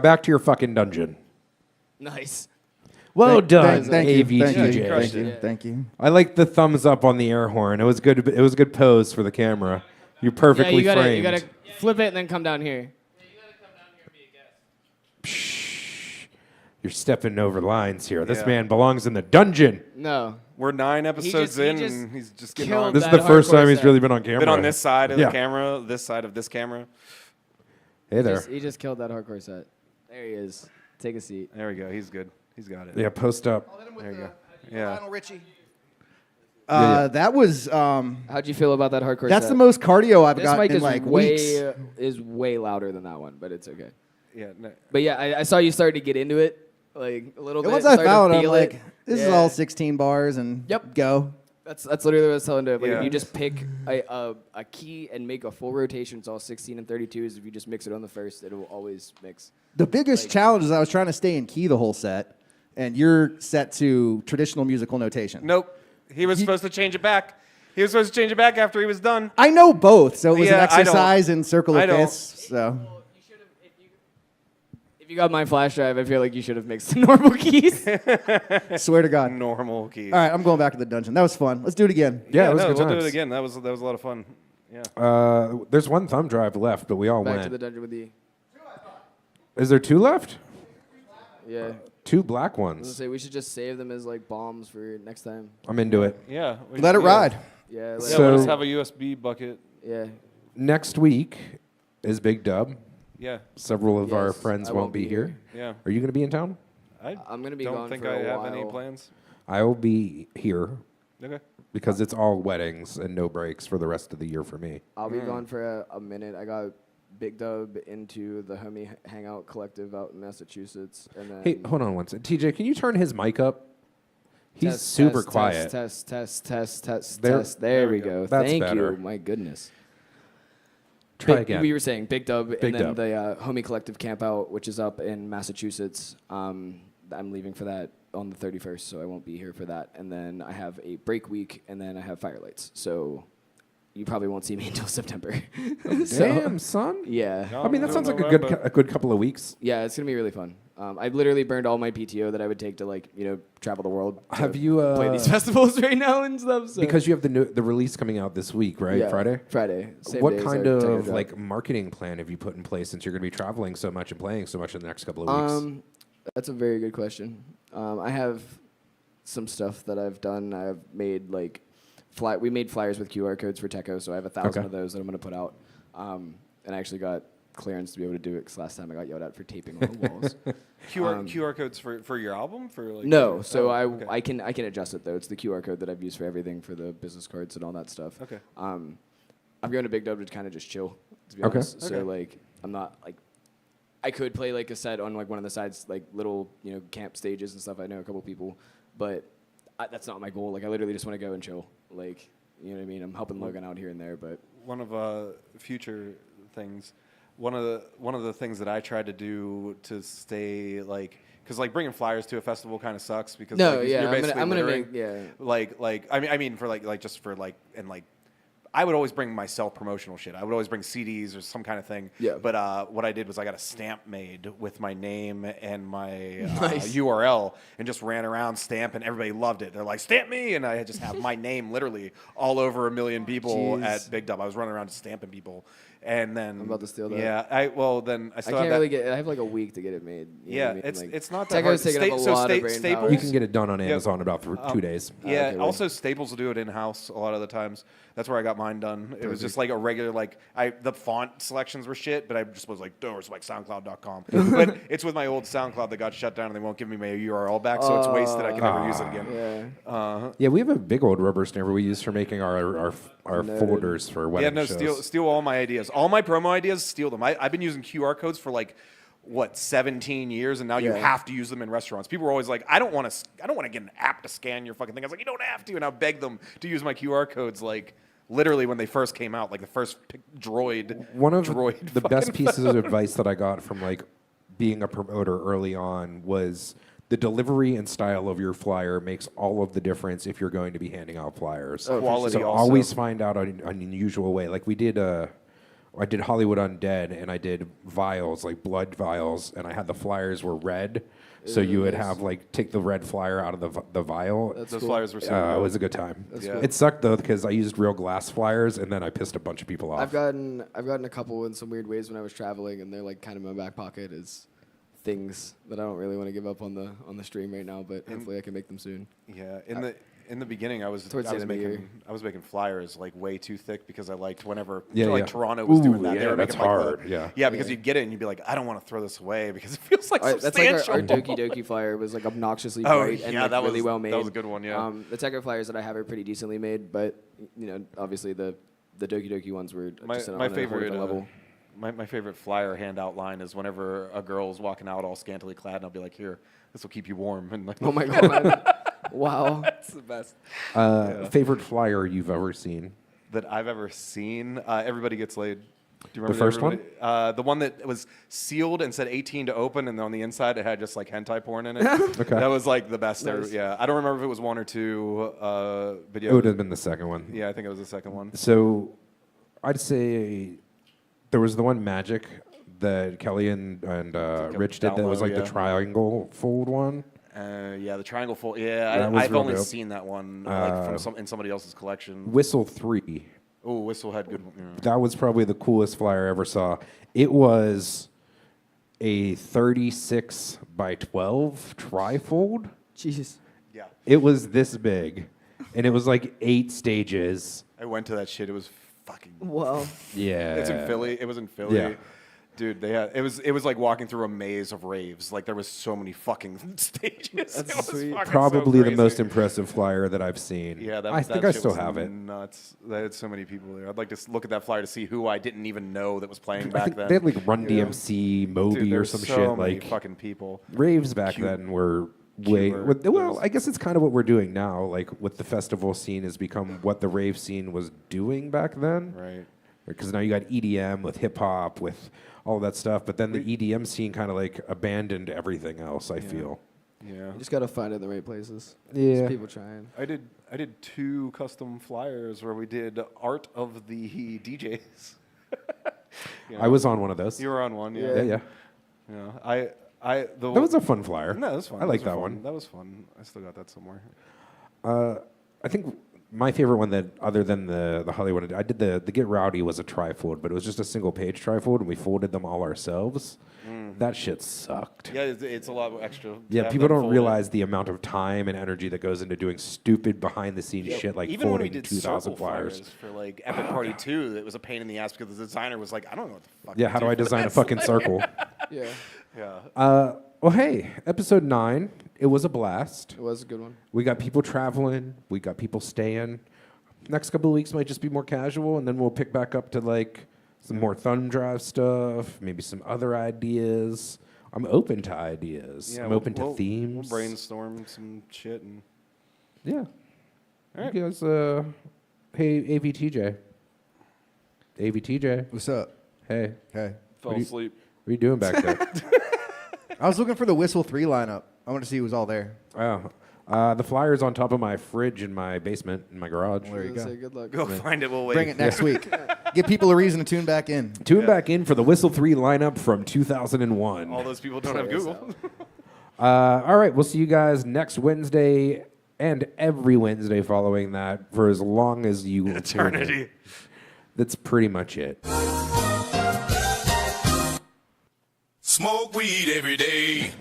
Back to your fucking dungeon. Nice. Well done, Thank you. KTDJ. Thank you. I like the thumbs up on the air horn. It was good. It was a good pose for the camera. You're perfectly framed. You gotta flip it and then come down here. You're stepping over lines here. This man belongs in the dungeon. No. We're 9 episodes in, just and he's just getting killed on. This is the first time he's really been on camera. Been on this side of the camera, this side of this camera. Hey there. He just killed that hardcore set. There he is. Take a seat. There we go. He's good. He's got it. Yeah, post up. There you go. Lionel Richie. That was. How'd you feel about that hardcore set? That's the most cardio I've got mic in is like way, weeks. is way louder than that one, but it's okay. Yeah. No. But yeah, I saw you started to get into it, like a little bit. Once I started to found it, I'm feel like, this is all 16 bars and Yep. go. That's literally what I was telling Dave. Like, Yeah. if you just pick a key and make a full rotation, it's all 16 and 32s. If you just mix it on the first, it'll always mix. The biggest challenge is I was trying to stay in key the whole set, and you're set to traditional musical notation. Nope. He was supposed to change it back. He was supposed to change it back after he was done. I know both, so it was an Yeah, I don't. exercise in circle I of don't. fists. So If you got my flash drive, I feel like you should have mixed the normal keys. swear to God. Normal keys. All right, I'm going back to the dungeon. That was fun. Let's do it again. Yeah, it was no, good we'll do times. it again. That was a lot of fun. Yeah. There's one thumb drive left, but we all Back went. to the dungeon with the Is there 2 left? yeah. 2 black I was gonna ones. say we should just save them as like bombs for next time. I'm into it. Yeah. Let it ride. Yeah. Like, Yeah, So- we'll just have a USB bucket. yeah. Next week is Big Dub. Yeah. Several of our Yes, friends I won't won't be be here. Yeah. Are you going to be in town? I'm gonna be don't gone think for I a have while. any plans. I will be here Okay. because it's all weddings and no breaks for the rest of the year for me. I'll be gone for a minute. I got Big Dub into the Homie Hangout Collective out in Massachusetts, and then Hey, hold on one second. TJ, can you turn his mic up? He's test, super test, quiet. Test. There- There we go. That's Thank better. you. My goodness. Try again. We were saying Big Dub, Big and then Dub. the Homie Collective Camp Out, which is up in Massachusetts. I'm leaving for that on the 31st, so I won't be here for that. And then I have a break week, and then I have Firelights. So you probably won't see me until September. Damn, son. Yeah. No. I mean, that sounds like November. a good couple of weeks. Yeah, it's gonna be really fun. I literally burned all my PTO that I would take to travel the world. To Have you play these festivals right now and stuff? So. because you have the release coming out this week, right? Yeah, Friday. Friday. Same What day as kind our techno of drop. marketing plan have you put in place since you're going to be traveling so much and playing so much in the next couple of weeks? That's a very good question. I have some stuff that I've done. I've made we made flyers with QR codes for Techo, so I have 1,000 of those that I'm going to put out. And I actually got clearance to be able to do it because last time I got yelled at for taping on the walls. QR codes for your album No, so okay. I can adjust it though. It's the QR code that I've used for everything for the business cards and all that stuff. Okay. I'm going to Big Dub to kind of just chill. To be Okay. honest. So I'm not I could play a set on one of the sides, little camp stages and stuff. I know a couple people, but that's not my goal. I literally just want to go and chill. You know what I mean? I'm helping Logan out here and there, but One of future things. One of the things that I tried to do to stay because bringing flyers to a festival kind of sucks because no, you're yeah, basically I'm gonna littering. make I mean I would always bring my self-promotional shit. I would always bring CDs or some kind of thing. Yeah. But what I did was I got a stamp made with my name and my Nice. URL and just ran around stamping. Everybody loved it. They're like, stamp me. And I just have my name literally all over 1 million people Jeez. at Big Dub. I was running around stamping people. And then I'm about to steal that. Yeah. I still I have can't that. really get. I have a week to get it made. You know Yeah, what I mean? it's not that Techo's hard. taking up a lot of brain Staples. power. You can get it done on Amazon in about 2 days. Yeah. okay, Also, Staples will do it in house a lot of the times. That's where I got mine done. It was just a regular the font selections were shit, but I just was doors SoundCloud.com. But it's with my old SoundCloud that got shut down, and they won't give me my URL back, so it's wasted. I can never use it again. Yeah. Yeah, we have a big old rubber stamper we use for making our folders for wedding shows. Steal all my ideas. All my promo ideas, steal them. I've been using QR codes for 17 years, and now you have to use them in restaurants. People are always like, I don't want to get an app to scan your fucking thing. I was like, you don't have to, and I beg them to use my QR codes literally when they first came out, the first droid. One of droid the fucking best pieces of advice that I got from being a promoter early on was the delivery and style of your flyer makes all of the difference if you're going to be handing out flyers. Quality so also. always find out an unusual way. We did I did Hollywood Undead, and I did vials, like blood vials, and I had the flyers were red. So you would have like take the red flyer out of the vial. That's Those cool. flyers were so It good. was a good time. cool. It sucked though because I used real glass flyers, and then I pissed a bunch of people off. I've gotten a couple in some weird ways when I was traveling, and they're like kind of in my back pocket as things that I don't really want to give up on the stream right now, but hopefully I can make them soon. Yeah, in the beginning, I was Towards the end of the year. making flyers like way too thick because I liked whenever Yeah, like yeah. Toronto was doing Ooh, that. yeah, they were that's making, like, hard, yeah. yeah, because Yeah. you'd get it and you'd be like, I don't want to throw this away because it feels like That's like substantial. our Doki Doki flyer was like obnoxiously Oh, bright and yeah, like that really was- well made. that was a good one, yeah. The Techo flyers that I have are pretty decently made, but obviously the Doki Doki ones were just on a whole favorite different level. my favorite flyer handout line is whenever a girl's walking out all scantily clad, and I'll be like, here, this will keep you warm. And like, Oh my god! Wow. that's the best Favorite flyer you've ever seen? that I've ever seen. Everybody Gets Laid. Do you remember The first one? Everybody? The one that was sealed and said 18 to open, and on the inside it had just like hentai porn in it. Okay. That was like the best there. Nice. Yeah, I don't remember if it was one or two, but yeah, It would have been the second one. yeah, I think it was the second one. So I'd say there was the one Magic that Kelly and like a Rich did that was download, like yeah. the triangle fold one. Yeah, the triangle fold. Yeah, That was I've real only dope. seen that one like from in somebody else's collection. Whistle 3. Oh, Whistle had good. Yeah. That was probably the coolest flyer I ever saw. It was a 36 by 12 trifold. Jeez. Yeah, It was this big, and it was like 8 stages. I went to that shit. It was fucking. Wow. Yeah, It's in Philly. It was in Philly. Yeah. Dude, it was like walking through a maze of raves. Like there was so many fucking stages. That's It was sweet. fucking so Probably the crazy. most impressive flyer that I've seen. Yeah, I think I shit still was have it. Nuts. They had so many people there. I'd like to look at that flyer to see who I didn't even know that was playing I back think then. they had like Run Yeah. DMC, Moby, Dude, there or was some so shit. many Like fucking people. raves back Cute- then were way. cute Well, raves. I guess it's kind of what we're doing now. Like with the festival scene has become what the rave scene was doing back then. Right. Because now you got EDM with hip hop with all that stuff, but then the EDM scene kind of like abandoned everything else. I feel. Yeah. You just gotta find it in the right places. Yeah. Just people trying. I did 2 custom flyers where we did art of the DJs. You know, I was on one of those. You were on one, yeah, yeah. yeah. Yeah. That was a fun flyer. No, that was fun. I like Those were that fun. one. That was fun. I still got that somewhere. I think my favorite one that, other than the Hollywood, I did the Get Rowdy was a trifold, but it was just a single page trifold, and we folded them all ourselves. That shit sucked. Yeah, it's a lot extra. to Yeah, have people them don't folded. realize the amount of time and energy that goes into doing stupid behind the scenes shit like Even when we folding did 2,000 circle flyers. for like Epic Party 2, it was a pain in the ass because the designer was like, I don't know what the fuck. Yeah, to how do I for design a this. fucking circle? Yeah. Yeah. Well, hey, episode 9, it was a blast. It was a good one. We got people traveling. We got people staying. Next couple of weeks might just be more casual, and then we'll pick back up to like some more thumb drive stuff, maybe some other ideas. I'm open to ideas. Yeah, I'm open to we'll themes. We'll brainstorm some shit and. Yeah. All right. You guys, hey, AVTJ. AVTJ. What's up? Hey. Okay. Fell you- asleep. What are you doing back there? I was looking for the Whistle 3 lineup. I want to see who was all there. Oh. The flyer's on top of my fridge in my basement, in my garage. There you I was go. gonna say good luck. Go find it. We'll wait. Bring it next week. Give people a reason to tune back in. Tune back in for the Whistle 3 lineup from 2001. All those people don't have Google. All right, we'll see you guys next Wednesday and every Wednesday following that for as long as you will tune in. Eternity. That's pretty much it. Smoke weed every day.